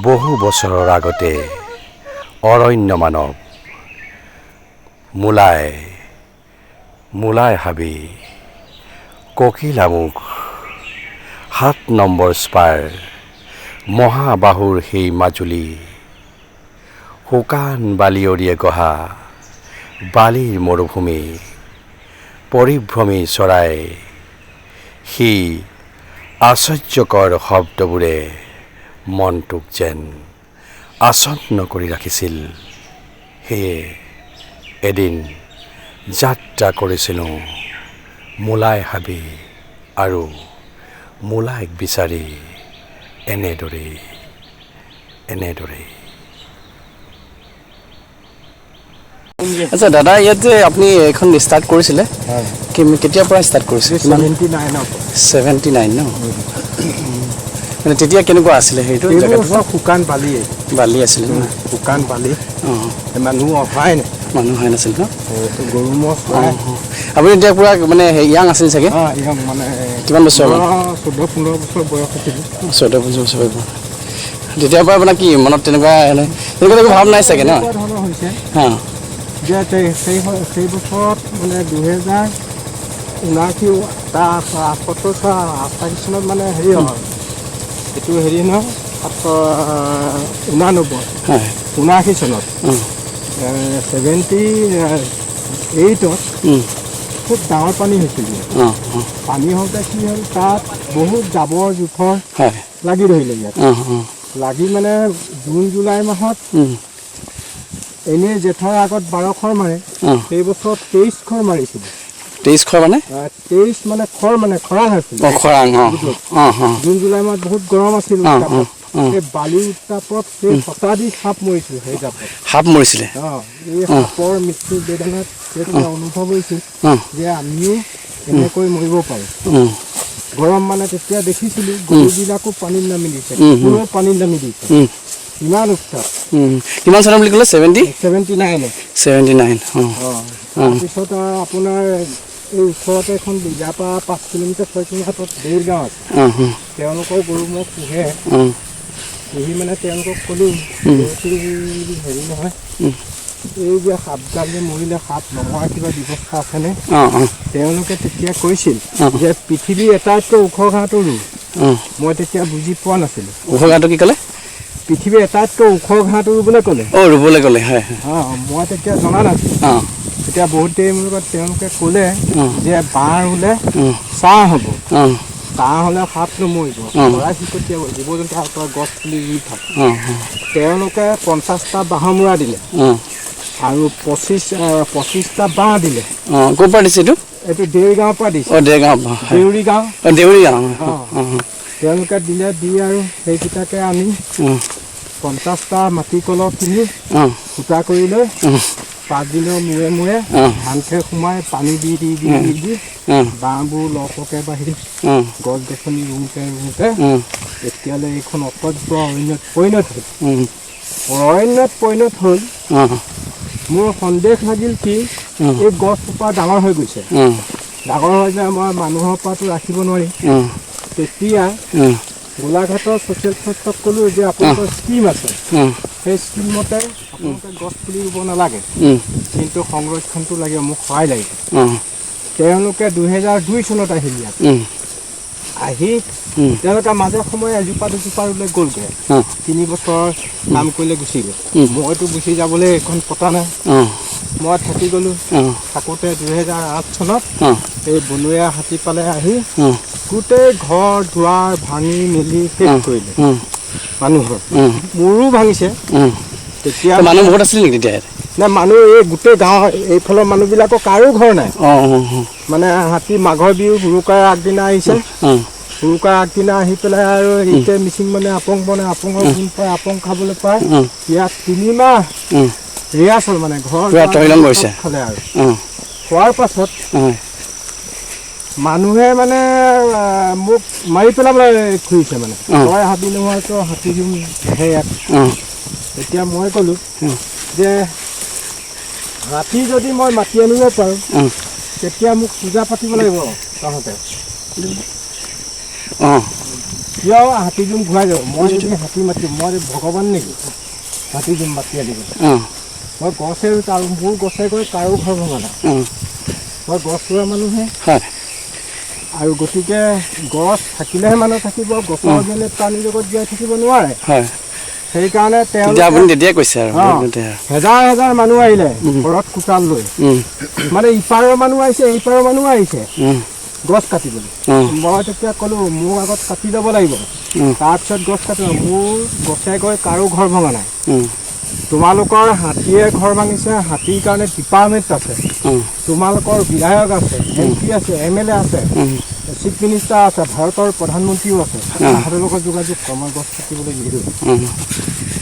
বহু বছৰৰ আগতে অৰণ্য মানৱ মূলাই হাবি ককিলামুখ 7 নম্বৰ স্পাৰ মহাবাহুৰ সেই মাজুলী শুকান বালিয়ৰিয়ে গঢ়া বালিৰ মৰুভূমি পৰিভ্ৰমী চৰাই সেই আশ্চৰ্যকৰ শব্দবোৰে মনটোক যেন আচ্ছন্ন কৰি ৰাখিছিল। সেয়ে এদিন যাত্ৰা কৰিছিলোঁ মূলাই হাবি আৰু মূলাইক বিচাৰি এনেদৰে আচ্ছা দাদা, ইয়াত যে আপুনি এখন ষ্টাৰ্ট কৰিছিলে, কেতিয়াৰ পৰা ষ্টাৰ্ট কৰিছিলে? 79 ন? মানে তেতিয়া কেনেকুৱা আছিলে সেইটো? শুকান বালি আছিলে ন? শুকান বালি, মানুহ অহাই নাই, মানুহ হয় নাছিল ন? গৰু ম'হ। আপুনি এতিয়া পুৰা মানে ইয়াং আছিল চাগে? মানে কিমান বছৰ? 14-15 বছৰ বয়স আছিল। 14-15 বছৰ বয়স। তেতিয়াৰ পৰা মানে কি মনত তেনেকুৱা ভাৱ নাই চাগে ন? হৈছে যে সেই বছৰত মানে 2079 চনত মানে হেৰি হয়, এইটো হেৰি ন 79 চনত 78ত খুব ডাঙৰ পানী হৈছিল। পানী হওঁতে কি হ'ল, তাত বহুত জাবৰ জোথৰ লাগি ধৰিলে। ইয়াত লাগি মানে জুন জুলাই মাহত এনেই জেঠৰ আগত 12 খৰ মাৰে, সেই বছৰত 23 খৰ মাৰিছিল। 23 খৰ মানে? 23 মানে খৰ মানে খৰাং আছিল। জুন জুলাই মাহত বহুত গৰম আছিল। সেই বালিৰ উত্তাপত সেই শতাধিক সাপ মৰিছিল। সেই জাপত সাপ মৰিছিলে। এই সাপৰ মৃত্যু বেদনাত অনুভৱ হৈছিল যে আমিও এনেকৈ মৰিব পাৰোঁ। গৰম মানে তেতিয়া দেখিছিলোঁ গৰুবিলাকো পানীত নামি দিছে, কুকুৰেও পানীত নামি দিছে। ইমান উত্তাপ। কিমান চনত বুলি ক'লে? 79। তাৰপিছত আপোনাৰ এই ওচৰতে এখন ইয়াৰ পৰা 5 কিলোমিটাৰ 6 কিলোমিটাৰ দেৰগাঁও আছে। তেওঁলোকৰ গৰু ম'হ পোহে। পুহি মানে তেওঁলোকক ক'লো হেৰি নহয়, এই যে সাপডাল যে মৰিলে, সাপ নমৰা কিবা ব্যৱস্থা আছেনে? তেওঁলোকে তেতিয়া কৈছিল যে পৃথিৱীৰ আটাইতকৈ ওখ ঘাঁহটো ৰুওঁ। মই তেতিয়া বুজি পোৱা নাছিলোঁ। ওখ ঘাঁহটো কি ক'লে? পৃথিৱীৰ আটাইতকৈ ওখ ঘাঁহটো ৰুবলৈ ক'লে। ৰুবলৈ ক'লে, হয়। মই তেতিয়া জনা নাছিলোঁ। তেতিয়া বহুত দেৰি মূৰত তেওঁলোকে ক'লে যে বাঁহ ৰুলে ছাঁ হ'ব, ছাঁ হ'লে সাপ নমৰিব, চৰাই চিৰিকটি জীৱ জন্তু পৰা গছ পুলি ৰুই থাকে। তেওঁলোকে 50টা বাঁহৰ মূৰা দিলে আৰু 25টা বাঁহ দিলে। ক'ৰ পৰা দিছে এইটো? এইটো দেউৰিগাঁৱৰ পৰা দিছে। দেউৰি গাঁও। তেওঁলোকে দিলে, দি আৰু সেইকেইটাকে আনি 50টা মাটি কলহ কিনি ফুটা কৰি লৈ 5 দিনৰ মূৰে মূৰে ধান খেৰ সোমাই পানী দি বাঁহবোৰ লহপহকৈ বাঢ়ি গছ গছনি ৰুওঁতে এতিয়ালৈ এইখন অসভ্য অৰণ্যত পৰিণত হ'ল। মোৰ সন্দেহ লাগিল কি এই গছজোপা ডাঙৰ হৈ গৈছে, ডাঙৰ হৈ যায় মই মানুহৰ পৰাতো ৰাখিব নোৱাৰিম। তেতিয়া গোলাঘাটৰ ছ'চিয়েল ট্ৰাষ্টক ক'লোঁ যে আপোনালোকৰ স্কীম আছে, সেই স্কীমমতে আপোনালোকে গছ পুলি ৰুব নালাগে, কিন্তু সংৰক্ষণটো লাগে, মোক সহায় লাগিব। তেওঁলোকে 2002 চনত আহিল ইয়াত। আহি তেওঁলোকে মাজে সময়ে এজোপা দুজোপা ৰুলে গ'লগৈ। 3 বছৰ কাম কৰিলে গুচি গ'ল। মইতো গুচি যাবলৈ এইখন পতা নাই, মই থাকি গ'লোঁ। থাকোঁতে 2008 চনত এই বনৰীয়া হাতী পালে আহি গোটেই ঘৰ দুৱাৰ ভাঙি মেলি শেষ কৰিলে মানুহৰ। মোৰো ভাঙিছে। তেতিয়া মানুহ বহুত আছিল নেকি তেতিয়া? নাই, মানুহ এই গোটেই গাঁৱৰ এইফালৰ মানুহবিলাকৰ কাৰো ঘৰ নাই। মানে হাতী মাঘৰ বিহু উৰুকাৰ আগদিনা আহিছে, উৰুকাৰ আগদিনা আহি পেলাই আৰু এতিয়া মিচিং মানে আপং বনাই, আপঙৰ দিন পায়, আপং খাবলৈ পায়। ইয়াত 3 মাহ ৰিহাৰ্চল মানে ঘৰ খালে আৰু খোৱাৰ পাছত মানুহে মানে মোক মাৰি পেলাবলৈ খুজিছে। মানে তই হাবি নোহোৱাটো হাতী দিম ইয়াত। এতিয়া মই ক'লোঁ যে হাতী যদি মই মাতি আনিব পাৰোঁ তেতিয়া মোক পূজা পাতিব লাগিব তহঁতে। কিয় হাতী জুম ঘূৰাই যাব মই যদি হাতী মাতিম মই ভগৱান নেকি হাতী জুম মাতি আনিব মই গছে আৰু মোৰ গছে গৈ কাৰো ঘৰ ভঙা নাই মই গছ ৰোৱা মানুহে আৰু গতিকে গছ থাকিলেহে মানুহ থাকিব গছৰ অবিহনে প্ৰাণী জগত জীয়াই থাকিব নোৱাৰে সেইকাৰণে হেজাৰ হেজাৰ মানুহ আহিলে ঘৰত কোটাল লৈ মানে ইপাৰৰ মানুহ আহিছে এইপাৰৰ মানুহ আহিছে গছ কাটিবলৈ মই তেতিয়া ক'লো মোৰ আগত কাটি ল'ব লাগিব তাৰপিছত গছ কাটিব মোৰ গছে গৈ কাৰো ঘৰ ভঙা নাই তোমালোকৰ হাতীয়ে ঘৰ ভাঙিছে হাতীৰ কাৰণে ডিপাৰ্টমেণ্ট আছে তোমালোকৰ বিধায়ক আছে MP আছে MLA আছে চিফ মিনিষ্টাৰ আছে ভাৰতৰ প্ৰধানমন্ত্ৰীও আছে তাহাঁতৰ লগত যোগাযোগ কৰ্ম গছ কাটিবলৈ নিদিওঁ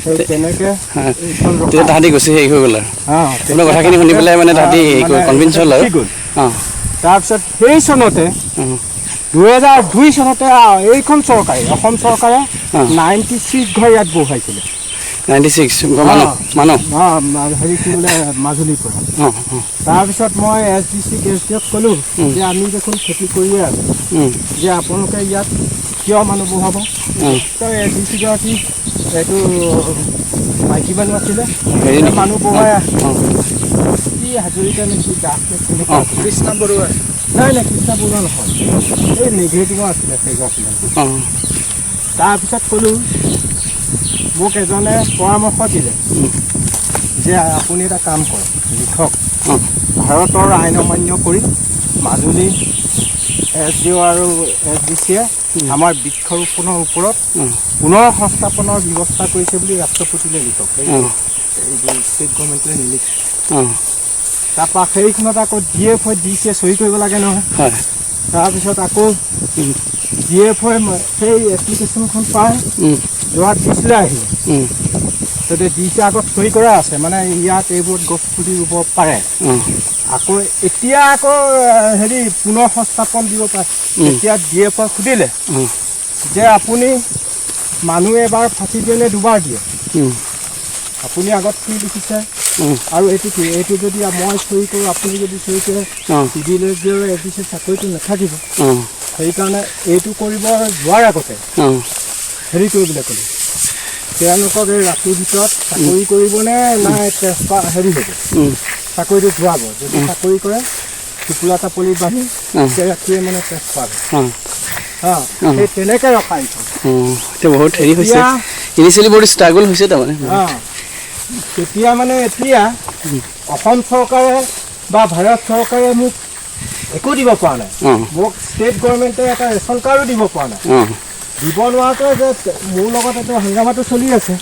সেই তেনেকে তাহাঁতি গুচি হেৰি হৈ গ'ল আৰু কথাখিনি শুনি পেলাই মানে তাহাঁতি কনভিন্স হ'ল আৰু তাৰপিছত সেই চনতে 2002 চনতে এইখন চৰকাৰে অসম চৰকাৰে 96 ঘৰ ইয়াত বহুৱাইছিলে 96 হেৰি কি বোলে মাজুলীৰ পৰা তাৰপিছত মই SDC-ক ক'লোঁ যে আমি দেখোন খেতি কৰিয়ে আছোঁ যে আপোনালোকে ইয়াত কিয় মানুহ বহাব SDC-গৰাকী এইটো মাইকী মানুহ আছিলে মানুহ বহাই কি হাজৰিকা নেকি দাস কৃষ্ণ বৰুৱা নাই কৃষ্ণ বৰুৱা নহয় এই নিগেটিভৰ আছিলে সেইগৰাকী তাৰপিছত ক'লোঁ মোক এজনে পৰামৰ্শ দিলে যে আপুনি এটা কাম কৰক লিখক ভাৰতৰ আইন অমান্য কৰি মাজুলী SDO আৰু SDC-য়ে আমাৰ বৃক্ষৰোপণৰ ওপৰত পুনৰ সংস্থাপনৰ ব্যৱস্থা কৰিছে বুলি ৰাষ্ট্ৰপতিলৈ লিখক ষ্টেট গভৰ্ণমেণ্টে নিলিখে তাৰপৰা সেইখনত আকৌ DF-ই DC-য়ে চহী কৰিব লাগে নহয় তাৰপিছত আকৌ DF-ই সেই এপ্লিকেশ্যনখন পাই যোৱাত দিছিলে আহিলে তাতে DC আগত চহী কৰা আছে মানে ইয়াত এইবোৰত গছ পুলি ৰুব পাৰে আকৌ এতিয়া আকৌ হেৰি পুনৰ সংস্থাপন দিব পাৰে এতিয়া DF-ক সুধিলে যে আপুনি মানুহ এবাৰ ফাঁচি দিলে দুবাৰ দিয়ে আপুনি আগত কি লিখিছে আৰু এইটো কি এইটো যদি মই চহী কৰোঁ আপুনি যদি চহী কৰে চিভিলৰ এডিচি চাকৰিটো নাথাকিব সেইকাৰণে এইটো কৰিব যোৱাৰ আগতে হেৰি কৰিবলৈ ক'লে তেওঁলোকক এই ৰাতিৰ ভিতৰত চাকৰি কৰিবনে নাই ট্ৰেন্সফাৰ হেৰি হ'ব চাকৰিটো ঘূৰাব যদি চাকৰি কৰে টোপোলা টাপলি বান্ধি সেই ৰাতিয়ে মানে ট্ৰেন্সফাৰ সেই তেনেকৈ ৰখাই বহুত হেৰি হৈছে ইনিচিয়েলি বহুত ষ্ট্ৰাগল হৈছে তাৰমানে তেতিয়া মানে এতিয়া অসম চৰকাৰে বা ভাৰত চৰকাৰে মোক একো দিব পৰা নাই মোক ষ্টেট গভৰ্ণমেণ্টে এটা ৰেচন কাৰ্ডো দিব পৰা নাই দিব নোৱাৰাটো যে মোৰ লগত এইটো হাংগামাটো চলি আছে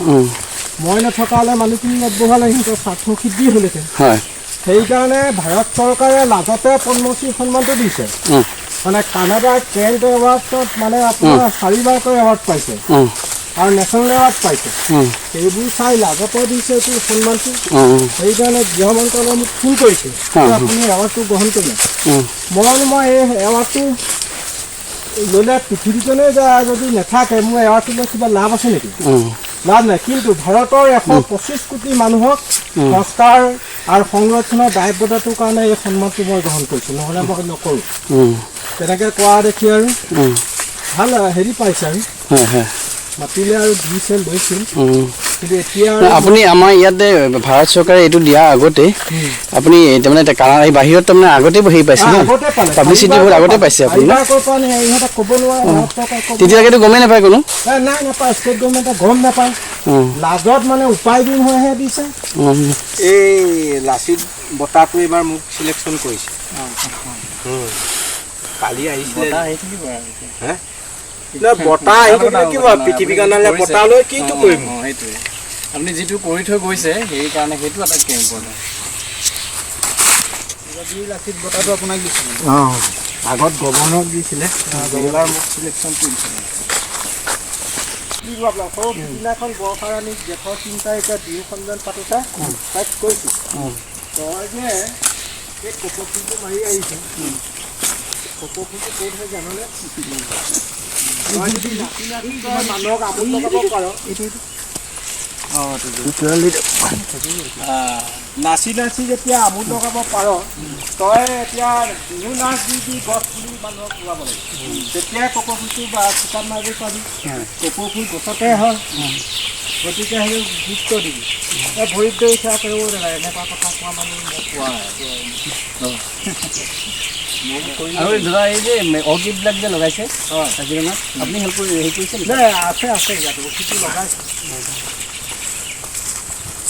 মই নথকা হ'লে মানুহখিনি ইয়াত বহালে সিহঁতৰ স্বাৰ্থ সিদ্ধি হ'লহেঁতেন সেইকাৰণে ভাৰত চৰকাৰে লাজতে পদ্মশ্ৰী সন্মানটো দিছে মানে কানাডাৰ ট্ৰেণ্ট এৱাৰ্ডছত মানে আপোনাৰ 4বাৰকৈ এৱাৰ্ড পাইছে আৰু নেশ্যনেল এৱাৰ্ড পাইছে সেইবোৰ চাই লাজতে দিছে এইটো সন্মানটো সেইকাৰণে গৃহ মন্ত্ৰালয়ে মোক ফোন কৰিছে আপুনি এৱাৰ্ডটো গ্ৰহণ কৰিলে মই এই এৱাৰ্ডটো ল'লে পৃথিৱীখনে যদি নাথাকে মোৰ এৱাৰ্ডটো লৈ কিবা লাভ আছে নেকি লাভ নাই কিন্তু ভাৰতৰ 125 কোটি মানুহক সংস্কাৰ আৰু সংৰক্ষণৰ দায়বদ্ধতাটোৰ কাৰণে এই সন্মানটো মই গ্ৰহণ কৰিছোঁ নহ'লে মই নকৰোঁ তেনেকৈ কোৱা দেখি আৰু ভাল হেৰি পাইছে আৰু মাতিলে আৰু দিছে লৈছিল কিন্তু এতিয়া আপুনি আমাৰ ইয়াতে ভাৰত চৰকাৰে এইটো দিয়াৰ আগতে আপুনি তাৰমানে বাহিৰত তাৰমানে আগতে হেৰি পাইছে ন পাব্লিচিটি বহুত আগতে পাইছে আপুনি ক'ব নোৱাৰে তেতিয়ালৈকেতো গমেই নাপায় কোনো নাই নাপায় ষ্টেট গভৰ্ণমেণ্টে গম নাপায় লাজত মানে উপায়বিহীন হৈহে দিছে এই লাচিত বঁটাটো এইবাৰ মোক চিলেকশ্যন কৰিছে কালি আহিছিলে বঁটা পৃথিৱী কাৰণে বঁটা লৈ কিটো কৰিম সেইটোৱে আপুনি যিটো কৰি থৈ গৈছে সেইকাৰণে সেইটো আটাইতকৈ ইম্পৰ্টেণ্ট লাচিত বঁটাটো আপোনাক দিছিলে আগত গভৰ্ণৰক দিছিলে এইবাৰ মোক চিলেকশ্যনটো দিছিলে সিদিনাখন বৰষাৰাণীক জেঠৰ 3 তাৰিখে বিহু সন্মিলন পাতোতে তাইক কৈছোঁ তই যে এই কপৌ ফুলটো মাৰি আহিছে কপৌ ফুলটো ক'ত হয় জাননে মানুহক আমোদ লগাব পাৰ নাচি নাচি যেতিয়া আমোদ লগাব পাৰ তই এতিয়া বিহু নাচ দি গছ পুলি মানুহক লগাব লাগিব তেতিয়াই কপৌ ফুলটো বা শুকান মাৰিব পাৰি কপৌ ফুল গছতে হয় গতিকে সেই গুৰুত্ব দিবি ভৰিত দৈ সেৱা কৰিব নালাগে এনেকুৱা কথা কোৱা মানুহ মই কোৱা আৰু দাদা এই যে অৰ্কিডবিলাক যে লগাইছে কাজিৰঙাত আপুনি হেৰি কৰিছে নাই আছে ইয়াত অৰ্কিডটো লগাইছে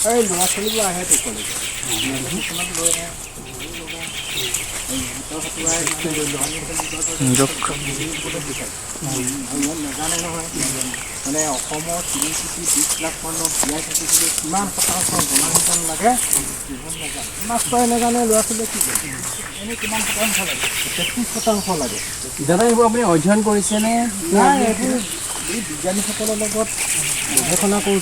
এই ল'ৰা ছোৱালীবোৰ আহে তো কলেজ কিছুমান লৈ আহে নাজানে নহয় মানে অসমৰ 20 লাখ মানুহ জীয়াই থাকিবলৈ কিমান শতাংশ জনসাধাৰণ লাগে মাষ্টৰে নাজানে ল'ৰা ছোৱালীয়ে কি কৰে এনেই কিমান শতাংশ লাগে 33% লাগে দাদা এইবোৰ আপুনি অধ্যয়ন কৰিছেনে নাই এইবোৰ এই বিজ্ঞানীসকলৰ লগত গৱেষণা কৰোঁ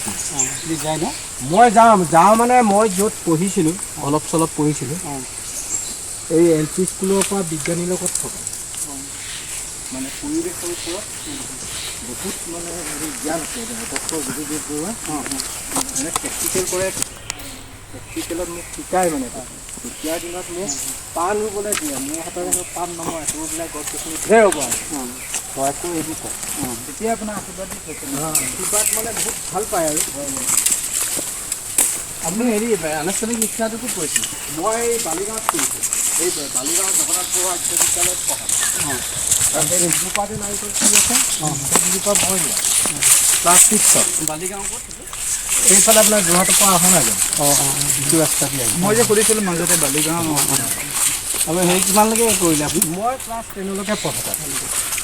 যায় ন মই যাওঁ মানে মই য'ত পঢ়িছিলোঁ অলপ চলপ পঢ়িছিলোঁ এই LP স্কুলৰ পৰা বিজ্ঞানীৰ লগত থকা মানে পৰিৱেশৰ ওপৰত বহুত মানে হেৰি জ্ঞান আছে ডক্টৰ বিজয়জিৎ বৰুৱা মানে প্ৰেক্টিকেল কৰে প্ৰেক্টিকেলত মোক শিকায় মানে তেতিয়াৰ দিনত মোক পাণ ৰুবলৈ দিয়ে মোৰ হাতত পাণ নমৰে তোৰ বিলাক গছ গছনি ঢেৰ হ'ব হয়তো এইবোৰ কয় তেতিয়া আপোনাৰ আশীৰ্বাদ দি থৈছে আশীৰ্বাদ মানে বহুত ভাল পায় আৰু আপুনি হেৰি আনুষ্ঠানিক শিক্ষাটো ক'ত কৰিছিল মই বালিগাঁৱত কৰিছোঁ এই বালিগাঁও জগন্নাথ বৰুৱা বিশ্ববিদ্যালয়ত পঢ়া আৰু সেই দুজোপা যে নাৰিকল কি আছে সেই দুজোপা মই দিয়া ক্লাছ 6ত বালিগাঁও ক'ত এইফালে আপোনাৰ যোৰহাটৰ পৰা অহা নাই জানো ইটো ৰাস্তা দি মই যে সুধিছিলোঁ মাজতে বালিগাঁও আৰু হেৰি কিমানলৈকে কৰিলে আপুনি মই ক্লাছ 10লৈকে পঢ়া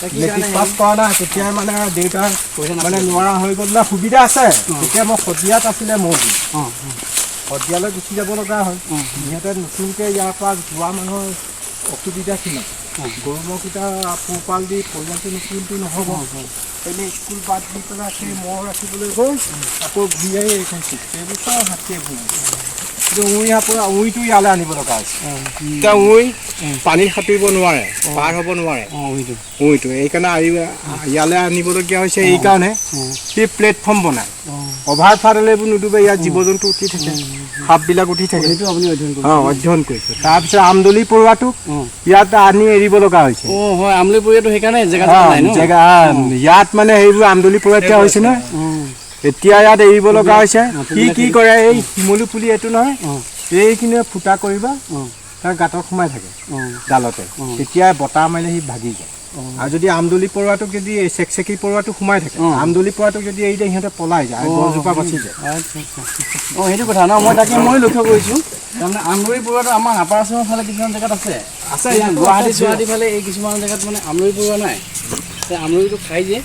মেট্ৰিক পাছ কৰা নাই তেতিয়াই মানে দেউতাৰ মানে নোৱাৰা হৈ গ'ল না সুবিধা আছে তেতিয়া মই শদিয়াত আছিলে মোৰ শদিয়ালৈ গুচি যাব লগা হয় সিহঁতে নতুনকৈ ইয়াৰ পৰা যোৱা মানুহৰ অসুবিধা কিমান গৰু ম'হকেইটা পোহপাল দি পৰিয়ালটো নতুনটো নহ'ব এনেই স্কুল বাদ দি পেলাই সেই ম'হ ৰাখিবলৈ গৈ আকৌ ঘূৰি আহি এইখন সেইবছৰ হাতীয়ে ঘূৰি কিন্তু উইটো ইয়ালৈ আনিব লগা হৈছে এতিয়া উই পানীত সাঁতুৰিব নোৱাৰে পাৰ হ'ব নোৱাৰে উইটো এইকাৰণে ইয়ালৈ আনিবলগীয়া হৈছে এইকাৰণে সি প্লেটফৰ্ম বনায় অভাৰ ফাডলৈ এইবোৰ নুডুবে ইয়াত জীৱ জন্তু উঠি থাকে সাপবিলাক উঠি থাকে সেইটো আপুনি অধ্যয়ন কৰিছোঁ তাৰপিছত আমদলি পৰুৱাটোক ইয়াত আনি এৰিব লগা হৈছে হয় আমদলি পৰুৱাটো সেইকাৰণে জেগা ইয়াত মানে সেইবোৰ আমদলি পৰুৱা এতিয়া হৈছে নহয় এতিয়া ইয়াত এৰিব লগা হৈছে কি কৰে এই শিমলু পুলি এইটো নহয় এইখিনি ফুটা কৰিবা তাৰ গাঁতত সোমাই থাকে ডালতে তেতিয়া বতাহ মাৰিলে সি ভাগি যায় আৰু যদি আমদলি পৰুৱাটোক যদি চেকচেকী পৰুৱাটো সোমাই থাকে আমদলি পৰুৱাটোক যদি এৰি দিয়ে সিহঁতে পলাই যায় গছজোপা বাচি যায় সেইটো কথা ন মই লক্ষ্য কৰিছোঁ তাৰমানে আমদলি পৰুৱাটো আমাৰ আপাৰ আছামৰ ফালে কিছুমান জেগাত আছে গুৱাহাটী ফালে এই কিছুমান জেগাত মানে আমদলি পৰুৱা নাই আমদলিটো খাই যে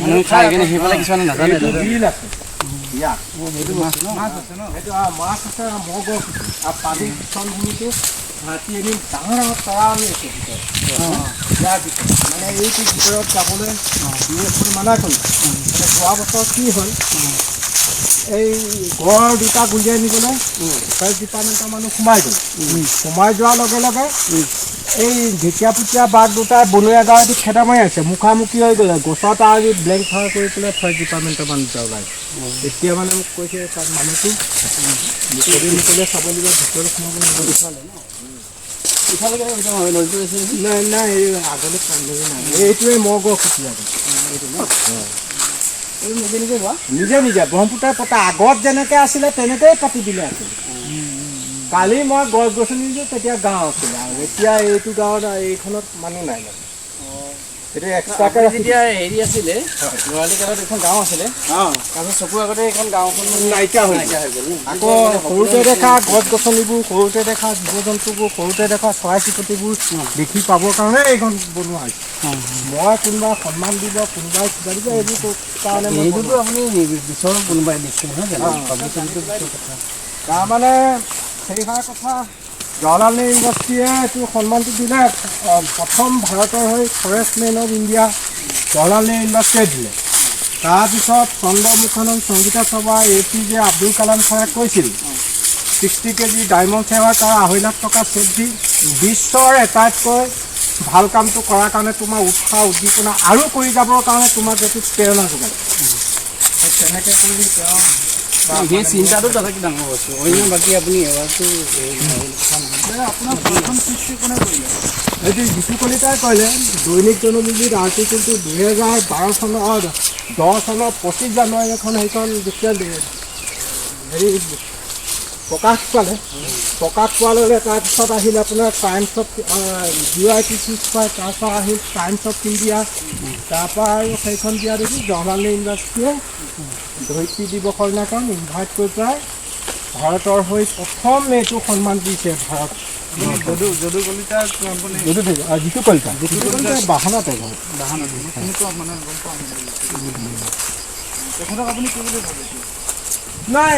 মানুহে খাই কিনে সেইফালে কিছুমানে নাজানে বিল আছে ইয়াত মাছ আছে ন সেইটো মাছ আছে মগ আৰু পানীৰ পিছল ভূমিটো হাতী এদিন ডাঙৰ ডাঙৰ তৰা আমি আছে ভিতৰত ইয়াৰ ভিতৰত মানে এইটো ভিতৰত যাবলৈ মানা কৰিছে মানে যোৱা বছৰ কি হ'ল এই গড় দুটা গুলিয়াই নিবলৈ ফৰেষ্ট ডিপাৰ্টমেণ্টৰ মানুহ সোমাই গ'ল সোমাই যোৱাৰ লগে লগে এই ঢেকীয়াপুটীয়া বাঘ দুটাই বনৰীয়া গাঁৱত খেদা মাৰি আছে মুখামুখি হৈ গ'লে গছত আৰু ব্লেংক ফায়াৰ কৰি পেলাই ফৰেষ্ট ডিপাৰ্টমেণ্টৰ মানুহ দুটা ওলাইছে তেতিয়া মানে মোক কৈছে তাত মানুহটো মুকলি চাব লাগিব ভিতৰত সোমাবলৈ নাই এই আগলৈ নাই এইটোৱে মগৰ খুটি নিজে নিজে ব্ৰহ্মপুত্ৰৰ পতা আগত যেনেকৈ আছিলে তেনেকৈয়ে পাতি দিলে আছিল কালি মই গছ গছনি দিছোঁ তেতিয়া গাঁও আছিলে আৰু এতিয়া এইটো গাঁৱত এইখনত মানুহ নাই মানে এইটো এক্সট্ৰাকৈ যেতিয়া হেৰি আছিলে ল'ৰালি কালত এখন গাঁও আছিলে তাৰপিছত চকুৰ আগতে এইখন গাঁওখন নাইকিয়া হৈ গ'ল আকৌ সৰুতে দেখা গছ গছনিবোৰ সৰুতে দেখা জীৱ জন্তুবোৰ সৰুতে দেখা চৰাই চিৰিকটিবোৰ দেখি পাবৰ কাৰণে এইখন বনোৱা হৈছে মই কোনোবাই সন্মান দিব কোনোবাই কিবা দিব এইবোৰ কাৰণে এইটোতো আপুনি বিচৰণ কোনোবাই দিছে নহয় জানো তাৰমানে সেইষাৰ কথা জৱাহৰলাল নেহৰু ইউনিভাৰ্চিটিয়ে এইটো সন্মানটো দিলে প্ৰথম ভাৰতৰ হৈ ফৰেষ্টমেন অফ ইণ্ডিয়া জৱাহৰলাল নেহৰু ইউনিভাৰ্চিটিয়ে দিলে তাৰপিছত চন্দ্ৰমুখানন্দ সংগীতা সভা APJ আব্দুল কালাম ছাৰে কৈছিল 60 কেজি ডায়মণ্ড সেৱাৰ তাৰ 2.5 লাখ টকা চেক দি বিশ্বৰ এটাইতকৈ ভাল কামটো কৰাৰ কাৰণে তোমাৰ উৎসাহ উদ্দীপনা আৰু কৰি যাবৰ কাৰণে তোমাক এইটো প্ৰেৰণা যোগাইছে তেনেকৈ কৰি তেওঁ সেই চিন্তাটো তাতকৈ ডাঙৰ বস্তু অন্য বাকী আপুনি এবাৰটো আপোনাৰ প্ৰথম সৃষ্টি কোনে কৰিলে? এইটো জিতু কলিতাই কৰিলে। দৈনিক জনমভূমিত আৰ্টিকেলটো 2012 চনৰ 10 চনৰ 25 জানুৱাৰী এখন সেইখন যেতিয়া হেৰি প্ৰকাশ পালে, প্ৰকাশ পোৱাৰ লগে তাৰপিছত আহিল আপোনাৰ টাইমছ অফ UITC পায়, তাৰপৰা আহিল টাইমছ অফ ইণ্ডিয়া, তাৰপৰা আৰু সেইখন দিয়া দেখি জৱাহৰলাল ইউনিভাৰ্চিটিয়ে ধৰিত্ৰী দিৱসৰ দিনাখন ইনভাইট কৰি পেলাই ভাৰতৰ হৈ প্ৰথম এইটো সন্মান দিছে। ভাৰত যদু কলিতা জিতু কলিতা বাহানাতে তেখেতক আপুনি কি বুলি ভাবে? নাই,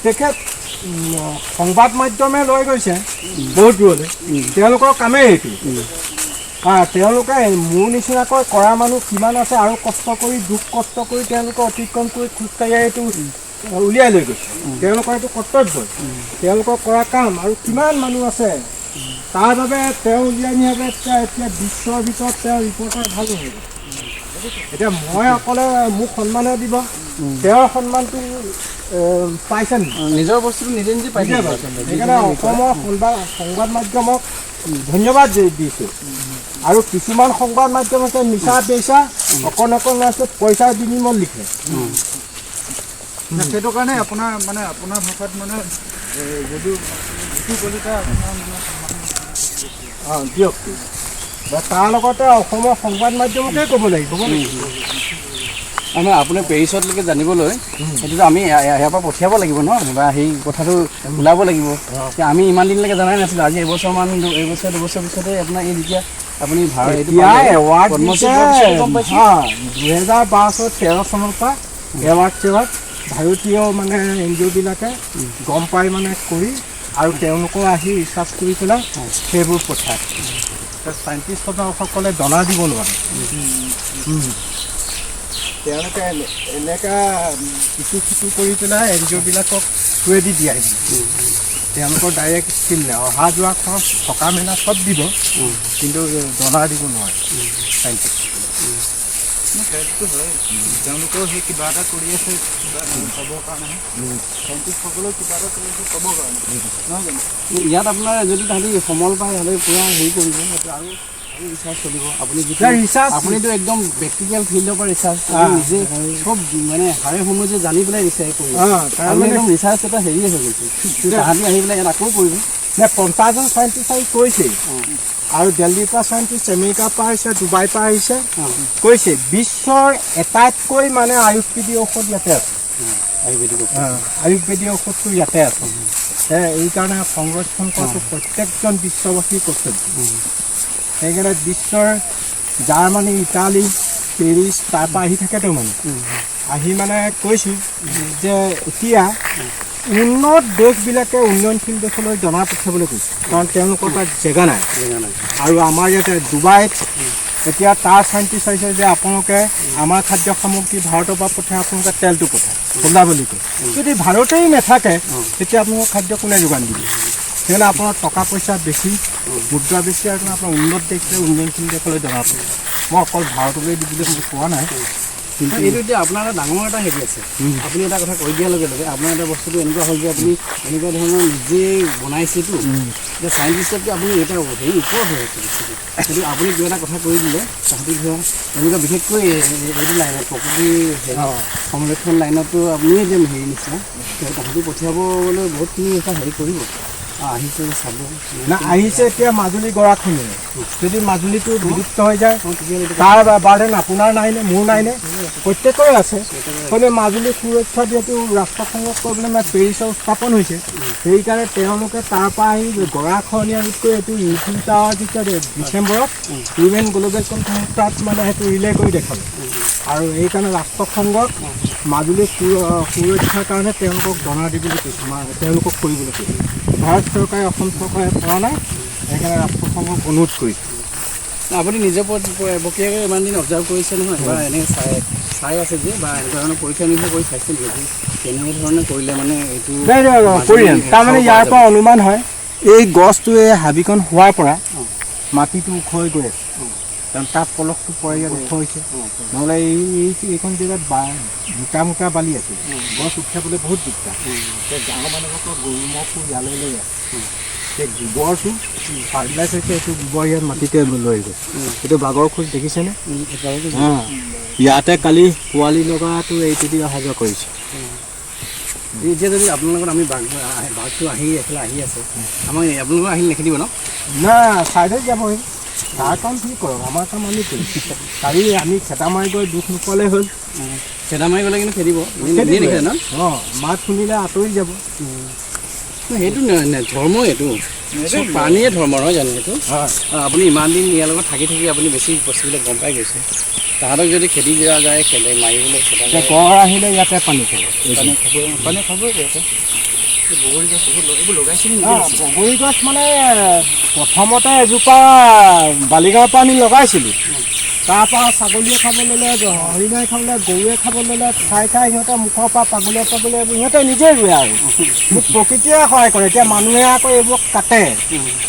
তেখেত সংবাদ মাধ্যমে লৈ গৈছে বহুত দূৰলৈ। তেওঁলোকৰ কামেই এইটো। তেওঁলোকে মোৰ নিচিনাকৈ কৰা মানুহ কিমান আছে আৰু কষ্ট কৰি দুখ কষ্ট কৰি তেওঁলোকে অতিক্ৰম কৰি খোজকাঢ়ি এইটো উলিয়াই লৈ গৈছে। তেওঁলোকৰ এইটো কৰ্তব্য, তেওঁলোকৰ কৰা কাম আৰু কিমান মানুহ আছে তাৰ বাবে তেওঁ উলিয়াই নিয়াবে। এতিয়া বিশ্বৰ ভিতৰত তেওঁ ৰিপৰ্টাৰ ভাল নহ'ব। এতিয়া মই অকলে মোক সন্মানে দিব, তেওঁৰ সন্মানটো পাইছে নিজৰ বস্তুটো নিজে নিজে পাইছে। সেইকাৰণে অসমৰ সংবাদ মাধ্যমক ধন্যবাদ দিছোঁ। আৰু কিছুমান সংবাদ মাধ্যম আছে মিছা পেইচা অকণ আছে পইচাৰ বিনিময়ত লিখে। সেইটো কাৰণে আপোনাৰ ভাষাত যদিও জিতু কলিতা দিয়ক। তাৰ লগতে অসমৰ সংবাদ মাধ্যমকে ক'ব লাগিব। আপুনি পেৰিছতলৈকে জানিবলৈ সেইটোতো আমি ইয়াৰ পৰা পঠিয়াব লাগিব ন, বা সেই কথাটো ওলাব লাগিব। আমি ইমান দিনলৈকে জনাই নাছিলোঁ। আজি এবছৰমান দুবছৰ পিছতে আপোনাৰ এই যেতিয়া আপুনি 2012-13 চনৰ পৰা এৱাৰ্ড ভাৰতীয় NGOবিলাকে গম পাই কৰি আৰু তেওঁলোকেও আহি ৰিচাৰ্চ কৰি পেলাই সেইবোৰ পঠায়। চাইণ্টিষ্টসকলে জনা দিব নোৱাৰে। তেওঁলোকে এনেকুৱা ইটো কৰি পেলাই NGOবিলাকক থ্ৰুৱেদি দিয়াই তেওঁলোকৰ ডাইৰেক্ট স্কিল নাই। অহা যোৱা খৰচ থকা মেলা চব দিব, কিন্তু জনা দিব নোৱাৰে চাইণ্টিষ্ট। সেইটোতো হয়, তেওঁলোকেও সেই কিবা এটা কৰি আছে পাবৰ কাৰণে, চাইণ্টিষ্টসকলেও কিবা এটা কৰি আছে পাবৰ কাৰণে, নহয় জানো? ইয়াত আপোনাৰ যদি তাহাঁতি সমল পায় তাহলে পূৰা হেৰি কৰিব আৰু ৰিচাৰ্চ চলিব। আপুনি আপুনিতো একদম প্ৰেক্টিকেল ফিল্ডৰ পৰা ৰিচাৰ্চ নিজে চব হাৰে সময় যে জানি পেলাই ৰিচাৰ্চ কৰিব। একদম ৰিচাৰ্চ এটা হেৰিয়ে হৈ গৈছে। তাহাঁতি আহি পেলাই ইয়াত আকৌ কৰিব। 50 জন চাইণ্টিষ্ট আহি কৈছেই, আৰু দিল্লীৰ পৰা চাইণ্টিষ্ট, আমেৰিকাৰ পৰা আহিছে, ডুবাইৰ পৰা আহিছে, কৈছে বিশ্বৰ এটাইতকৈ আয়ুৰ্বেদিক ঔষধ ইয়াতে আছে। আয়ুৰ্বেদিক ঔষধটো ইয়াতে আছে। এইকাৰণে সংৰক্ষণ কৰাটো প্ৰত্যেকজন বিশ্ববাসীৰ কৰ্তব্য। সেইকাৰণে বিশ্বৰ জাৰ্মানী, ইটালী, পেৰিছ তাৰ পৰা আহি থাকেতো আহি কৈছোঁ যে এতিয়া উন্নত দেশবিলাকে উন্নয়নশীল দেশলৈ জনা পঠিয়াবলৈ কৈছে, কাৰণ তেওঁলোকৰ তাত জেগা নাই। আৰু আমাৰ ইয়াতে ডুবাইত এতিয়া তাৰ চাইণ্টিষ্ট আহিছে যে আপোনালোকে আমাৰ খাদ্য সামগ্ৰী ভাৰতৰ পৰা পঠাই, আপোনালোকে তেলটো পঠায় খোলা বুলি কয়। যদি ভাৰতেই নাথাকে তেতিয়া আপোনালোকৰ খাদ্য কোনে যোগান দিব? সেইকাৰণে আপোনাৰ টকা পইচা বেছি, মুদ্ৰা বেছি, আৰু আপোনাৰ উন্নত দেশে উন্নয়নশীল দেশলৈ জনা পঠিয়ায়। মই অকল ভাৰতলৈ দিবলৈ মই কোৱা নাই, কিন্তু এইটো এতিয়া আপোনাৰ এটা ডাঙৰ এটা হেৰি আছে। আপুনি এটা কথা কৈ দিয়াৰ লগে লগে আপোনাৰ এটা বস্তুটো এনেকুৱা হ'ল যে আপুনি এনেকুৱা ধৰণৰ নিজেই বনাইছেতো, এতিয়া চাইণ্টিষ্টতকৈ আপুনি এটা হেৰি ওপৰত হৈ আছে বস্তুটো। কিন্তু আপুনি কিবা এটা কথা কৈ দিলে তাহাঁতি ধৰক এনেকুৱা বিশেষকৈ এইটো লাইনত প্ৰকৃতি সংৰক্ষণ লাইনতো আপুনিয়ে এতিয়া হেৰি নিচিনা তাহাঁতি পঠিয়াবলৈ বহুতখিনি এটা হেৰি কৰিব। আহিছে চাব না আহিছে। এতিয়া মাজুলী গৰাখহনীয়া, যদি মাজুলীটো বিলুপ্ত হৈ যায় তাৰ বাৰ্ডেন আপোনাৰ নাইনে, মোৰ নাইনে, প্ৰত্যেকৰে আছে। গতিকে মাজুলী সুৰক্ষা যিহেতু ৰাষ্ট্ৰসংঘক কৰিবলৈ পেৰিছত স্থাপন হৈছে, সেইকাৰণে তেওঁলোকে তাৰ পৰা আহি গৰাখহনীয়া ৰোধ কৰি এইটো ইউথিল টাৱাৰ যেতিয়া ডিচেম্বৰত UN গ্ল'বেল কনফাৰেন্স তাত সেইটো ৰিলে কৰি দেখালে। আৰু এইকাৰণে ৰাষ্ট্ৰসংঘক মাজুলী সুৰক্ষাৰ কাৰণে তেওঁলোকক জনা দিবলৈ কৈছে, তেওঁলোকক কৰিবলৈ কৈছে। ভাৰত চৰকাৰে, অসম চৰকাৰে কৰা নাই, সেইকাৰণে ৰাষ্ট্ৰসংঘক অনুৰোধ কৰিছে। আপুনি নিজে বকীয়াকৈ ইমান দিন অবজাৰ্ভ কৰিছে নহয়, বা এনেকৈ চাই আছে যে, বা এনেকুৱা ধৰণৰ পৰীক্ষা নিৰীক্ষা কৰি চাইছে নেকি কেনেধৰণে কৰিলে এইটো? তাৰমানে ইয়াৰ পৰা অনুমান হয় এই গছটো এই হাবিখন হোৱাৰ পৰা মাটিটো ওখ হৈ গৈ আছে। কাৰণ তাত পলসটো পৰে ইয়াত ওখ হৈছে নহ'লে এইখন জেগাত মোটা বালি আছিল গছ উঠাবলৈ বহুত দিগদাৰ গাঁৱৰ মানুহৰ গৰু ম'হটো ইয়ালৈ লৈ আছে সেই গোবৰটো ফাৰ্টিলাইজ হৈছে এইটো গোবৰ ইয়াত মাটিতে লৈ গ'ল এইটো বাঘৰ খোজ দেখিছেনে ইয়াতে কালি পোৱালি লগাটো এইটো দি অহা যোৱা কৰিছে এতিয়া যদি আপোনালোকৰ আমি বাঘটো আহি আছে আমাক আপোনালোকৰ আহি নেখেদিব ন না ছাইডে যাবহি তাৰ কাম কি কৰক আমাৰ কাম আমি কৰিম কালি আমি খেতা মাৰি গৈ দুখ নোপোৱালে হ'ল খেদা মাৰি গ'লে কিন্তু খেদিব ন অঁ মাত শুনিলে আঁতৰি যাব সেইটো ধৰ্ম এইটো প্ৰাণীয়ে ধৰ্ম নহয় জানো সেইটো আপুনি ইমান দিন ইয়াৰ লগত থাকি আপুনি বেছি বস্তুবিলাক গম পাই গৈছে তাহাঁতক যদি খেদি দিয়া যায় মাৰিবলৈ গড় আহিলে ইয়াতে পানী খাব পানী খাবই ইয়াতে বগৰী গছ এইবোৰ লগাইছিল বগৰী গছ মানে প্ৰথমতে এজোপা বালিগাঁৱৰ পৰা আমি লগাইছিলোঁ তাৰপৰা ছাগলীয়ে খাব ল'লে হৰিণাই খাবলৈ গৰুৱে খাব ল'লে খাই সিহঁতে মুখৰ পৰা পাগলীয়া সিহঁতে নিজেই ৰুৱে আৰু মোক প্ৰকৃতিয়ে সহায় কৰে এতিয়া মানুহে আকৌ এইবোৰ কাটে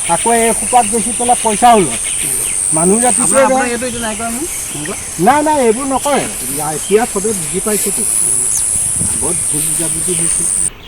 আকৌ এই সোপাত বেচি পেলাই পইচাও লয় মানুহ জাতিটোৱে নাই এইবোৰ নকৰে এতিয়া চবেই বুজি পাইছেতো আগত ভুল বুজাবুজি হৈছিল